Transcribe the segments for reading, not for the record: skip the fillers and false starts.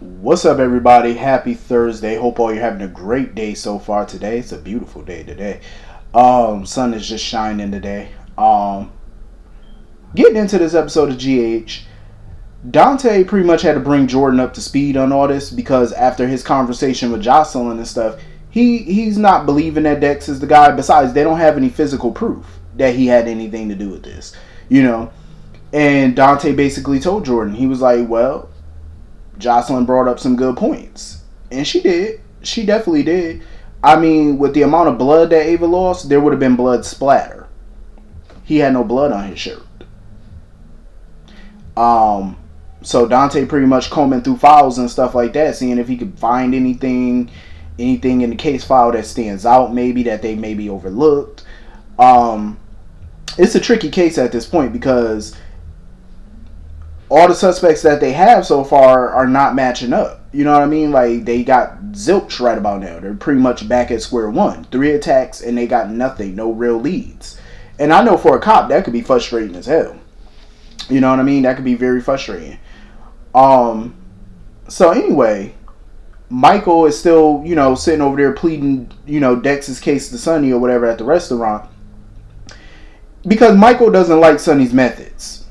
What's up, everybody? Happy Thursday. Hope all you're having a great day so far today. It's a beautiful day today. Sun is just shining today. Getting into this episode of GH, Dante pretty much had to bring Jordan up to speed on all this because after his conversation with Jocelyn and stuff, he's not believing that Dex is the guy. Besides, they don't have any physical proof that he had anything to do with this, you know. And Dante basically told Jordan, he was like, well, Jocelyn brought up some good points. And she did. She definitely did. I mean, with the amount of blood that Ava lost, there would have been blood splatter. He had no blood on his shirt. So Dante pretty much combing through files and stuff like that, seeing if he could find anything in the case file that stands out, maybe that they maybe overlooked. It's a tricky case at this point because all the suspects that they have so far are not matching up. You know what I mean? Like, they got zilch right about now. They're pretty much back at square one. 3 attacks and they got nothing, no real leads. And I know for a cop that could be frustrating as hell. You know what I mean? That could be very frustrating. So anyway, Michael is still, sitting over there pleading, Dex's case to Sonny or whatever at the restaurant. Because Michael doesn't like Sonny's methods.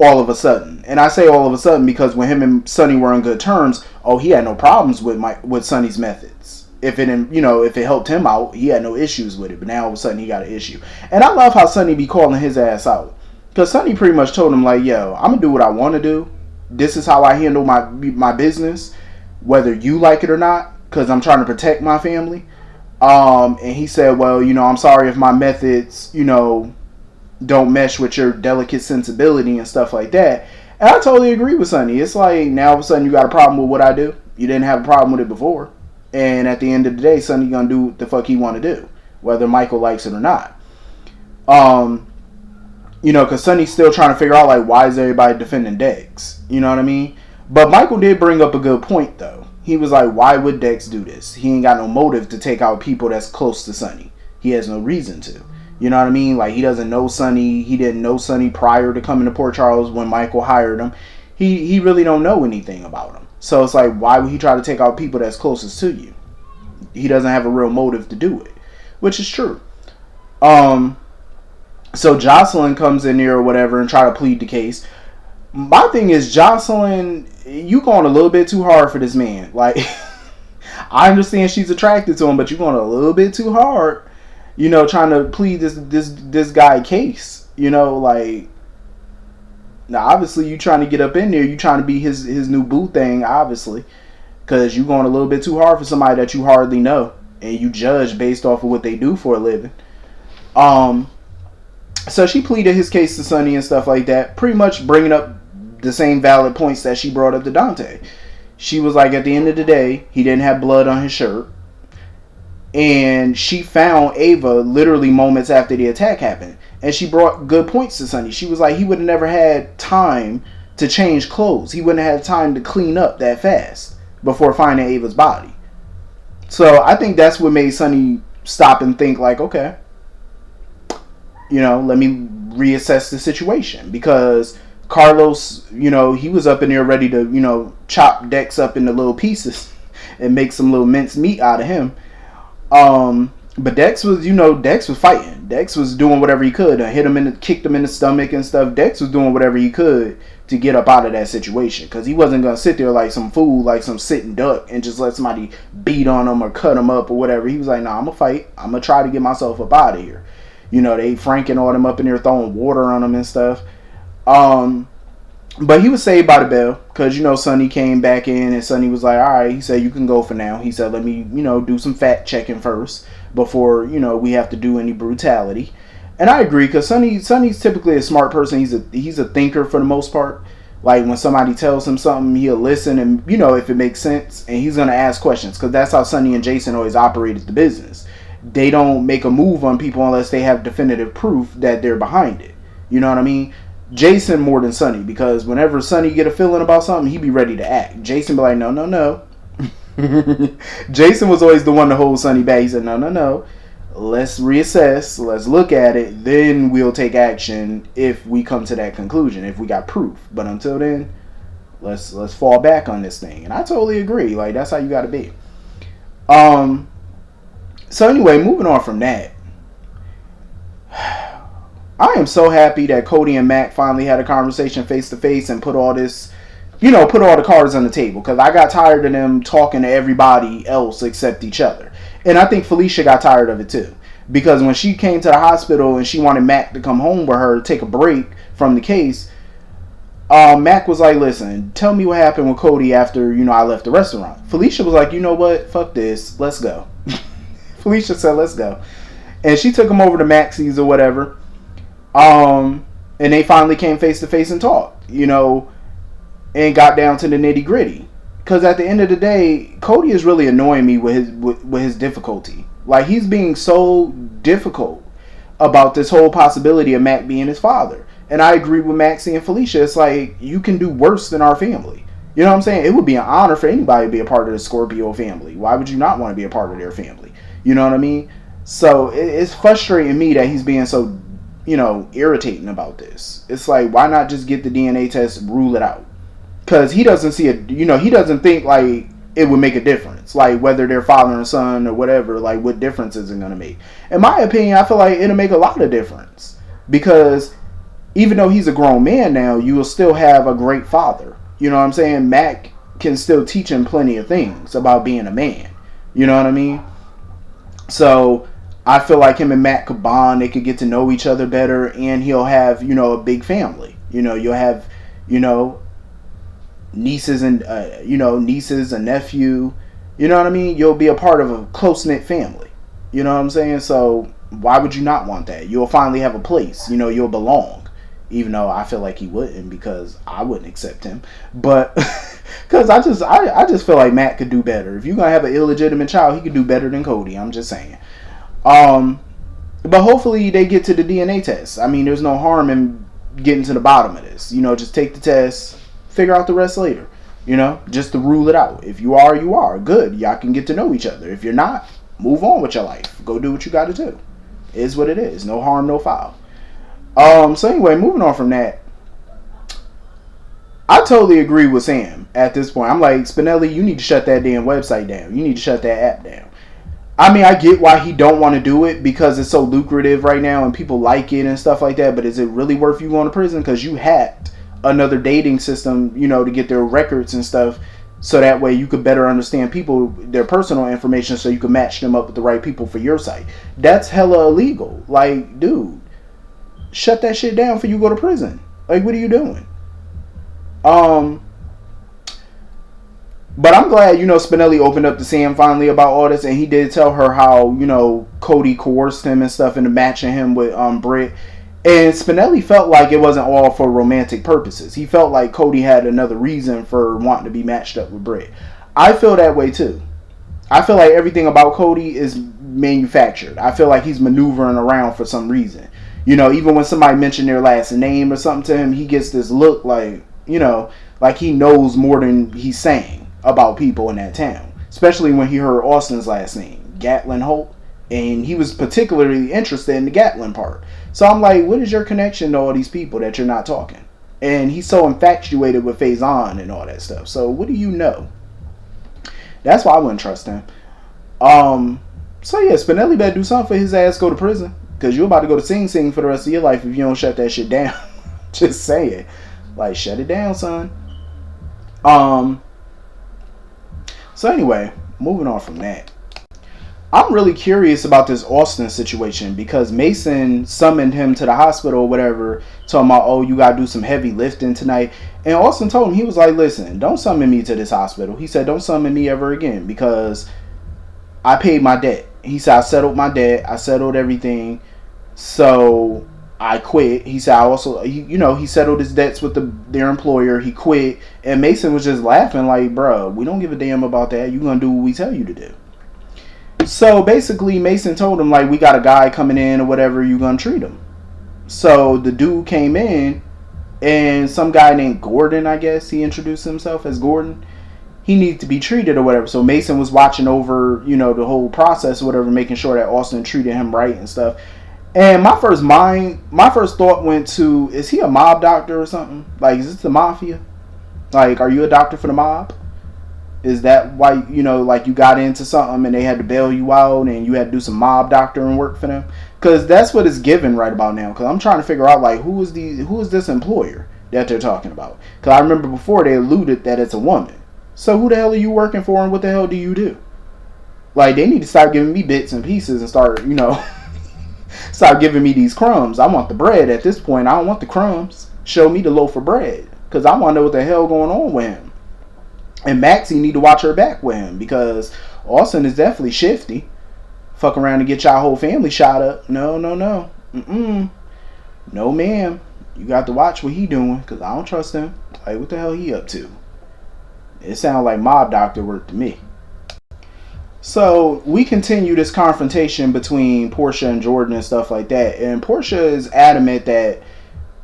All of a sudden. And I say all of a sudden because when him and Sonny were on good terms, he had no problems with Sonny's methods. If it helped him out, he had no issues with it. But now all of a sudden he got an issue. And I love how Sonny be calling his ass out. Because Sonny pretty much told him, like, yo, I'm going to do what I want to do. This is how I handle my business, whether you like it or not, because I'm trying to protect my family. And he said, well, I'm sorry if my methods, don't mesh with your delicate sensibility and stuff like that. And I totally agree with Sonny. It's like, now all of a sudden you got a problem with what I do. You didn't have a problem with it before. And at the end of the day, Sonny gonna do what the fuck he want to do, whether Michael likes it or not. Because Sonny's still trying to figure out, like, why is everybody defending Dex? You know what I mean? But Michael did bring up a good point, though. He was like, why would Dex do this? He ain't got no motive to take out people that's close to Sonny. He has no reason to. You know what I mean? Like, he doesn't know Sonny. He didn't know Sonny prior to coming to Port Charles when Michael hired him. He really don't know anything about him. So it's like, why would he try to take out people that's closest to you? He doesn't have a real motive to do it. Which is true. So Jocelyn comes in there or whatever and try to plead the case. My thing is, Jocelyn, you going a little bit too hard for this man. Like, I understand she's attracted to him, but you going a little bit too hard. Trying to plead this guy case. Like, now obviously you trying to get up in there. You trying to be his new boo thing, obviously, because you going a little bit too hard for somebody that you hardly know and you judge based off of what they do for a living. So she pleaded his case to Sonny and stuff like that, pretty much bringing up the same valid points that she brought up to Dante. She was like, at the end of the day, he didn't have blood on his shirt. And she found Ava literally moments after the attack happened. And she brought good points to Sonny. She was like, he would have never had time to change clothes. He wouldn't have had time to clean up that fast before finding Ava's body. So I think that's what made Sonny stop and think, like, okay, let me reassess the situation. Because Carlos, he was up in there ready to, chop Dex up into little pieces and make some little minced meat out of him. But Dex was, Dex was fighting. Dex was doing whatever he could. Kicked him in the stomach and stuff. Dex was doing whatever he could to get up out of that situation. Because he wasn't going to sit there like some fool, like some sitting duck, and just let somebody beat on him or cut him up or whatever. He was like, nah, I'm going to fight. I'm going to try to get myself up out of here. They Frank and all them up in there throwing water on him and stuff. But he was saved by the bell because, Sonny came back in and Sonny was like, all right, he said, you can go for now. He said, let me, do some fact checking first before, we have to do any brutality. And I agree because Sonny's typically a smart person. He's a thinker for the most part. Like, when somebody tells him something, he'll listen and, if it makes sense. And he's going to ask questions because that's how Sonny and Jason always operated the business. They don't make a move on people unless they have definitive proof that they're behind it. You know what I mean? Jason more than Sonny, because whenever Sonny get a feeling about something, he be ready to act. Jason be like, no. Jason was always the one to hold Sonny back. He said, no. Let's reassess. Let's look at it. Then we'll take action if we come to that conclusion, if we got proof. But until then, Let's fall back on this thing. And I totally agree. Like, that's how you got to be. So anyway, moving on from that, I am so happy that Cody and Mac finally had a conversation face to face and put all this, put all the cards on the table. Because I got tired of them talking to everybody else except each other. And I think Felicia got tired of it too. Because when she came to the hospital and she wanted Mac to come home with her, take a break from the case, Mac was like, listen, tell me what happened with Cody after, I left the restaurant. Felicia was like, you know what? Fuck this. Let's go. Felicia said, let's go. And she took him over to Maxie's or whatever. And they finally came face to face and talked, and got down to the nitty gritty. Because at the end of the day, Cody is really annoying me with his difficulty. Like, he's being so difficult about this whole possibility of Mac being his father. And I agree with Maxie and Felicia. It's like, you can do worse than our family. You know what I'm saying? It would be an honor for anybody to be a part of the Scorpio family. Why would you not want to be a part of their family? You know what I mean? So it's frustrating me that he's being so, irritating about this. It's like, why not just get the DNA test, rule it out? Because he doesn't see it, he doesn't think like it would make a difference. Like, whether they're father and son or whatever, like, what difference is it going to make? In my opinion, I feel like it'll make a lot of difference. Because even though he's a grown man now, you will still have a great father. You know what I'm saying? Mac can still teach him plenty of things about being a man. You know what I mean? So I feel like him and Mac could bond. They could get to know each other better. And he'll have, a big family. You'll have, nieces and, nieces, a nephew. You know what I mean? You'll be a part of a close-knit family. You know what I'm saying? So why would you not want that? You'll finally have a place. You'll belong. Even though I feel like he wouldn't, because I wouldn't accept him. But because I just feel like Matt could do better. If you're gonna have an illegitimate child, he could do better than Cody. I'm just saying. But hopefully they get to the DNA test. I mean, there's no harm in getting to the bottom of this. Just take the test, figure out the rest later. Just to rule it out. If you are, you are. Good. Y'all can get to know each other. If you're not, move on with your life. Go do what you got to do. It is what it is. No harm, no foul. So anyway, moving on from that, I totally agree with Sam at this point. I'm like, Spinelli, you need to shut that damn website down. You need to shut that app down. I mean, I get why he don't want to do it because it's so lucrative right now and people like it and stuff like that. But is it really worth you going to prison? Because you hacked another dating system, to get their records and stuff. So that way you could better understand people, their personal information, so you can match them up with the right people for your site. That's hella illegal. Like, dude. Shut that shit down before you go to prison. Like, what are you doing? But I'm glad, Spinelli opened up to Sam finally about all this, and he did tell her how, Cody coerced him and stuff into matching him with Britt. And Spinelli felt like it wasn't all for romantic purposes. He felt like Cody had another reason for wanting to be matched up with Britt. I feel that way too. I feel like everything about Cody is manufactured. I feel like he's maneuvering around for some reason. Even when somebody mentioned their last name or something to him, he gets this look like, like he knows more than he's saying about people in that town. Especially when he heard Austin's last name, Gatlin Holt. And he was particularly interested in the Gatlin part. So I'm like, what is your connection to all these people that you're not talking? And he's so infatuated with Faison and all that stuff. So what do you know? That's why I wouldn't trust him. So yeah, Spinelli better do something for his ass go to prison. Because you're about to go to Sing Sing for the rest of your life if you don't shut that shit down. Just saying. Like, shut it down, son. So anyway, moving on from that. I'm really curious about this Austin situation because Mason summoned him to the hospital or whatever, talking about, oh, you gotta do some heavy lifting tonight. And Austin told him, he was like, listen, don't summon me to this hospital. He said, don't summon me ever again because I paid my debt. He said, I settled my debt. I settled everything. So I quit. He said, I also, he settled his debts with their employer. He quit. And Mason was just laughing like, bro, we don't give a damn about that. You're going to do what we tell you to do. So basically Mason told him, like, we got a guy coming in or whatever, you going to treat him. So the dude came in and some guy named Gordon, I guess, he introduced himself as Gordon. He needed to be treated or whatever. So Mason was watching over, the whole process or whatever, making sure that Austin treated him right and stuff. And my first thought went to, is he a mob doctor or something? Like, is this the mafia? Like, are you a doctor for the mob? Is that why, like you got into something and they had to bail you out and you had to do some mob doctoring work for them? Because that's what it's given right about now. Because I'm trying to figure out, like, who is this employer that they're talking about? Because I remember before they alluded that it's a woman. So who the hell are you working for and what the hell do you do? Like, they need to start giving me bits and pieces and start, start giving me these crumbs. I want the bread at this point. I don't want the crumbs. Show me the loaf of bread. Because I want to know what the hell going on with him. And Maxie need to watch her back with him. Because Austin is definitely shifty. Fuck around and get y'all whole family shot up. No. No, ma'am. You got to watch what he doing. Because I don't trust him. Like, what the hell he up to? It sounds like mob doctor work to me. So we continue this confrontation between Portia and Jordan and stuff like that. And Portia is adamant that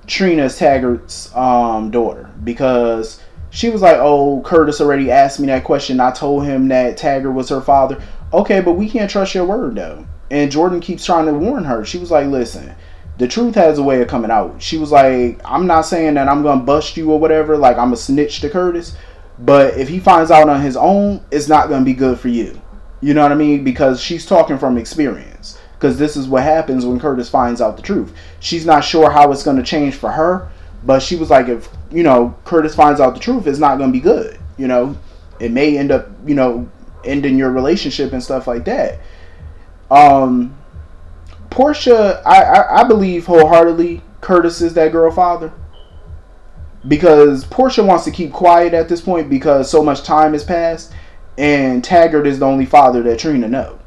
Trina's Taggart's daughter. Because she was like, oh, Curtis already asked me that question. I told him that Taggart was her father. Okay, but we can't trust your word, though. And Jordan keeps trying to warn her. She was like, listen, the truth has a way of coming out. She was like, I'm not saying that I'm going to bust you or whatever. Like, I'm a snitch to Curtis. But if he finds out on his own, it's not going to be good for you. You know what I mean? Because she's talking from experience. Because this is what happens when Curtis finds out the truth. She's not sure how it's going to change for her. But she was like, if, Curtis finds out the truth, it's not going to be good. It may end up, ending your relationship and stuff like that. Portia, I believe wholeheartedly Curtis is that girl father. Because Portia wants to keep quiet at this point because so much time has passed. And Taggart is the only father that Trina knows.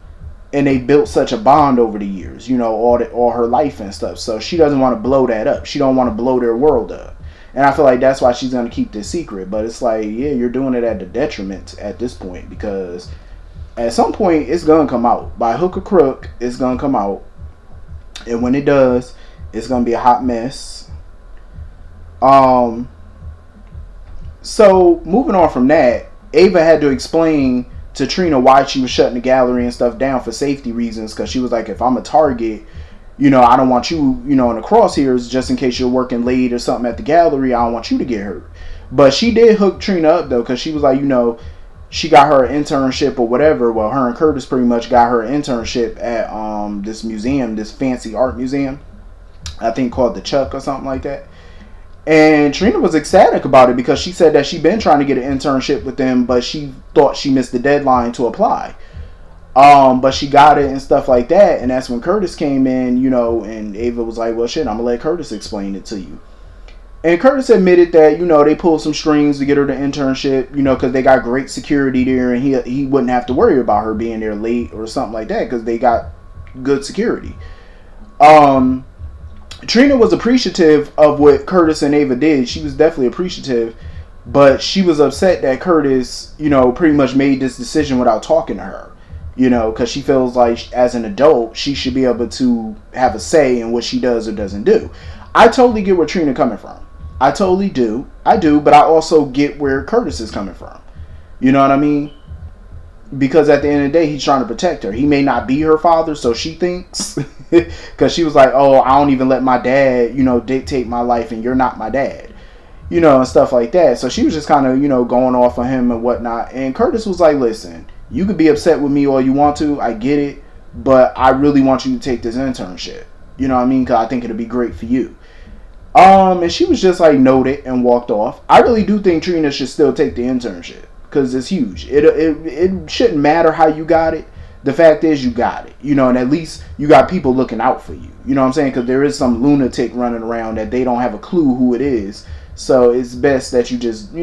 And they built such a bond over the years, all her life and stuff. So she doesn't want to blow that up. She don't want to blow their world up. And I feel like that's why she's going to keep this secret. But it's like, yeah, you're doing it at the detriment at this point. Because at some point, it's going to come out. By hook or crook, it's going to come out. And when it does, it's going to be a hot mess. So, moving on from that, Ava had to explain to Trina why she was shutting the gallery and stuff down for safety reasons. Because she was like, if I'm a target, I don't want you, in the crosshairs just in case you're working late or something at the gallery. I don't want you to get hurt. But she did hook Trina up, though, because she was like, she got her internship or whatever. Well, her and Curtis pretty much got her internship at this museum, this fancy art museum. I think called the Chuck or something like that. And Trina was ecstatic about it because she said that she'd been trying to get an internship with them, but she thought she missed the deadline to apply. But she got it and stuff like that. And that's when Curtis came in, and Ava was like, well, shit, I'm going to let Curtis explain it to you. And Curtis admitted that, they pulled some strings to get her the internship, because they got great security there and he wouldn't have to worry about her being there late or something like that because they got good security. Trina was appreciative of what Curtis and Ava did. She was definitely appreciative, but she was upset that Curtis, pretty much made this decision without talking to her, because she feels like as an adult, she should be able to have a say in what she does or doesn't do. I totally get where Trina coming from. I totally do. I do, but I also get where Curtis is coming from. You know what I mean? Because at the end of the day, he's trying to protect her. He may not be her father, so she thinks. Because she was like, oh, I don't even let my dad, dictate my life, and you're not my dad. And stuff like that. So she was just kind of, going off on him and whatnot. And Curtis was like, listen, you could be upset with me all you want to. I get it. But I really want you to take this internship. You know what I mean? Because I think it'll be great for you. And she was just like, noted and walked off. I really do think Trina should still take the internship. Because it's huge. It shouldn't matter how you got it. The fact is you got it. And at least you got people looking out for you. You know what I'm saying? Because there is some lunatic running around that they don't have a clue who it is. So it's best that you just,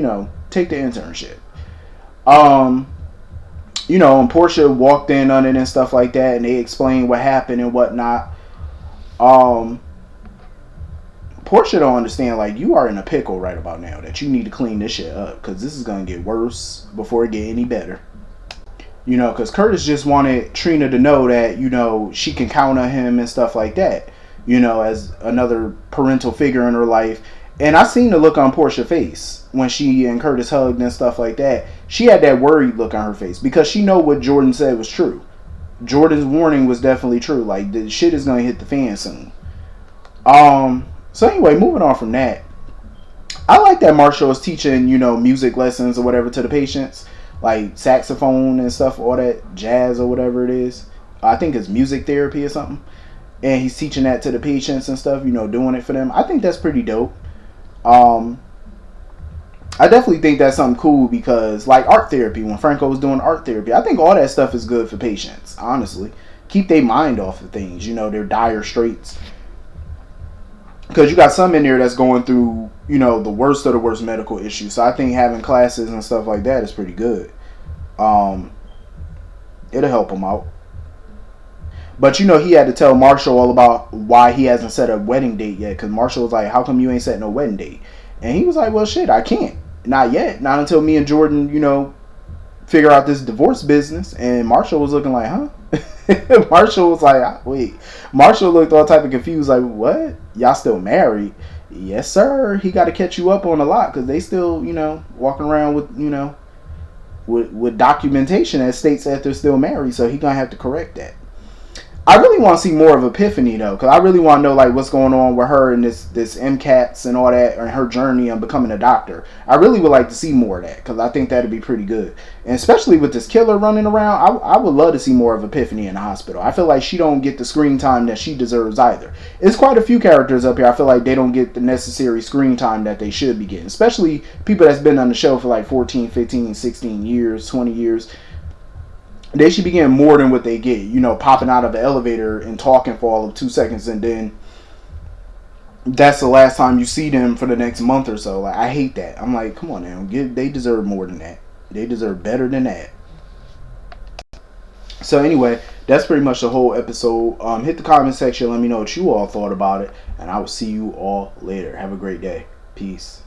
take the internship. And Portia walked in on it and stuff like that. And they explained what happened and whatnot. Portia don't understand, like, you are in a pickle right about now that you need to clean this shit up because this is going to get worse before it get any better. Because Curtis just wanted Trina to know that, she can count on him and stuff like that, as another parental figure in her life. And I seen the look on Portia's face when she and Curtis hugged and stuff like that. She had that worried look on her face because she know what Jordan said was true. Jordan's warning was definitely true. Like, the shit is going to hit the fan soon. So anyway, moving on from that. I like that Marshall is teaching, music lessons or whatever to the patients, like saxophone and stuff, all that jazz or whatever it is. I think it's music therapy or something. And he's teaching that to the patients and stuff, doing it for them. I think that's pretty dope. Um, I definitely think that's something cool because, like art therapy, when Franco was doing art therapy, I think all that stuff is good for patients, honestly. Keep their mind off of things, their dire straits. Because you got some in there that's going through, the worst of the worst medical issues. So I think having classes and stuff like that is pretty good. Um, it'll help them out. But he had to tell Marshall all about why he hasn't set a wedding date yet. Because Marshall was like, "How come you ain't setting a wedding date?" And he was like, "Well, shit, I can't. Not yet. Not until me and Jordan, figure out this divorce business." And Marshall was looking like, "Huh?" Marshall was like, "Wait." Marshall looked all type of confused, like, "What? Y'all still married?" "Yes, sir. He got to catch you up on a lot because they still, walking around with, with documentation that states that they're still married. So he gonna have to correct that." I really want to see more of Epiphany though, because I really want to know like what's going on with her and this MCATs and all that, and her journey on becoming a doctor. I really would like to see more of that because I think that'd be pretty good, and especially with this killer running around, I would love to see more of Epiphany in the hospital. I feel like she don't get the screen time that she deserves either. It's quite a few characters up here. I feel like they don't get the necessary screen time that they should be getting, especially people that's been on the show for like 14, 15, 16 years, 20 years. They should be getting more than what they get. Popping out of the elevator and talking for all of 2 seconds, and then that's the last time you see them for the next month or so. Like, I hate that. I'm like, come on now, they deserve more than that. They deserve better than that. So anyway, that's pretty much the whole episode. Hit the comment section. Let me know what you all thought about it, and I will see you all later. Have a great day. Peace.